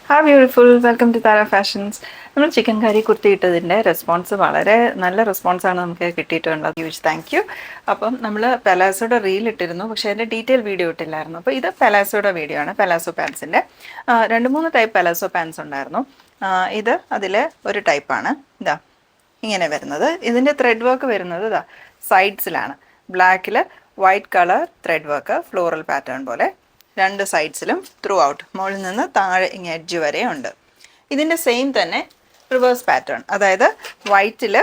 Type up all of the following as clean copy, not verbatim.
Hi beautiful, welcome to Thara fashions. നമ്മൾ chicken curry കുർത്തിയിട്ടതിൻ്റെ response വളരെ നല്ല റെസ്പോൺസാണ് നമുക്ക് കിട്ടിയിട്ടുള്ളത്. Huge thank you. അപ്പം നമ്മൾ പെലാസോയുടെ റീൽ ഇട്ടിരുന്നു, പക്ഷേ അതിൻ്റെ ഡീറ്റെയിൽ വീഡിയോ ഇട്ടില്ലായിരുന്നു. അപ്പോൾ ഇത് പെലാസോയുടെ വീഡിയോ ആണ്, പെലാസോ പാൻസിൻ്റെ. 2-3 ടൈപ്പ് പെലാസോ പാൻസ് ഉണ്ടായിരുന്നു. ഇത് അതിൽ ഒരു ടൈപ്പാണ്. ഇതാ ഇങ്ങനെ വരുന്നത്. ഇതിൻ്റെ ത്രെഡ് വർക്ക് വരുന്നത് ഇതാ സൈഡ്സിലാണ്. ബ്ലാക്കിൽ white colour thread work, floral pattern പോലെ രണ്ട് സൈഡ്സിലും ത്രൂ ഔട്ട്, മുകളിൽ നിന്ന് താഴെ ഇങ്ങനെ എഡ്ജ് വരെ ഉണ്ട്. ഇതിൻ്റെ സെയിം തന്നെ റിവേഴ്സ് പാറ്റേൺ, അതായത് വൈറ്റിൽ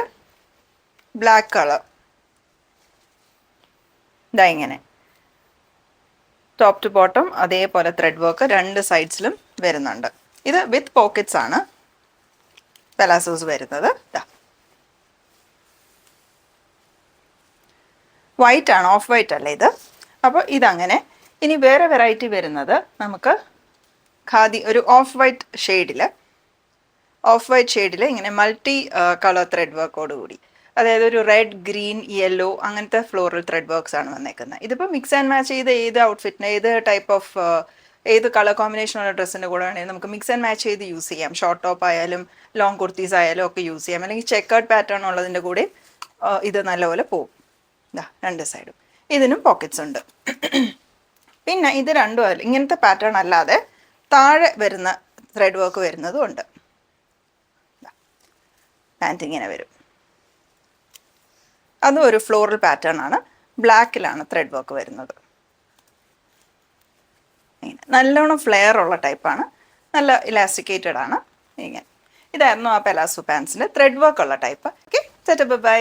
ബ്ലാക്ക് കളർ, ഇതാ ഇങ്ങനെ ടോപ്പ് ടു ബോട്ടം അതേപോലെ ത്രെഡ് വർക്ക് രണ്ട് സൈഡ്സിലും വരുന്നുണ്ട്. ഇത് വിത്ത് പോക്കറ്റ്സ് ആണ് പെലാസോസ് വരുന്നത്. വൈറ്റ് ആണ്, ഓഫ് വൈറ്റ് അല്ല ഇത്. അപ്പോൾ ഇതങ്ങനെ. ഇനി വേറെ വെറൈറ്റി വരുന്നത് നമുക്ക് ഖാദി, ഒരു ഓഫ് വൈറ്റ് ഷെയ്ഡിൽ ഇങ്ങനെ മൾട്ടി കളർ ത്രെഡ് വർക്കോട് കൂടി, അതായത് ഒരു റെഡ്, ഗ്രീൻ, യെല്ലോ അങ്ങനത്തെ ഫ്ലോറൽ ത്രെഡ് വർക്ക്സ് ആണ് വന്നേക്കുന്നത്. ഇതിപ്പോൾ മിക്സ് ആൻഡ് മാച്ച് ചെയ്ത് ഏത് ഔട്ട്ഫിറ്റിന്, ഏത് ടൈപ്പ് ഓഫ് ഏത് കളർ കോമ്പിനേഷനുള്ള ഡ്രസ്സിൻ്റെ കൂടെ വേണമെങ്കിൽ നമുക്ക് മിക്സ് ആൻഡ് മാച്ച് ചെയ്ത് യൂസ് ചെയ്യാം. ഷോർട്ട് ടോപ്പ് ആയാലും ലോങ് കുർത്തീസ് ആയാലും ഒക്കെ യൂസ് ചെയ്യാം. അല്ലെങ്കിൽ ചെക്കേർഡ് പാറ്റേൺ ഉള്ളതിൻ്റെ കൂടെ ഇത് നല്ലപോലെ പോവും. രണ്ട് സൈഡും ഇതിനും പോക്കറ്റ്സ് ഉണ്ട്. പിന്നെ ഇത് രണ്ടും ഇങ്ങനത്തെ പാറ്റേൺ അല്ലാതെ താഴെ വരുന്ന ത്രെഡ് വർക്ക് വരുന്നതും ഉണ്ട്. പാൻറ് ഇങ്ങനെ വരും. അതും ഒരു ഫ്ലോറൽ പാറ്റേൺ ആണ്. ബ്ലാക്കിലാണ് ത്രെഡ് വർക്ക് വരുന്നത്. ഇങ്ങനെ നല്ലോണം ഫ്ലെയർ ഉള്ള ടൈപ്പാണ്, നല്ല ഇലാസ്റ്റിക്കേറ്റഡ് ആണ്. ഇങ്ങനെ ഇതായിരുന്നു ആ പെലാസോ പാൻസിൻ്റെ ത്രെഡ് വർക്ക് ഉള്ള ടൈപ്പ്. Okay, set by.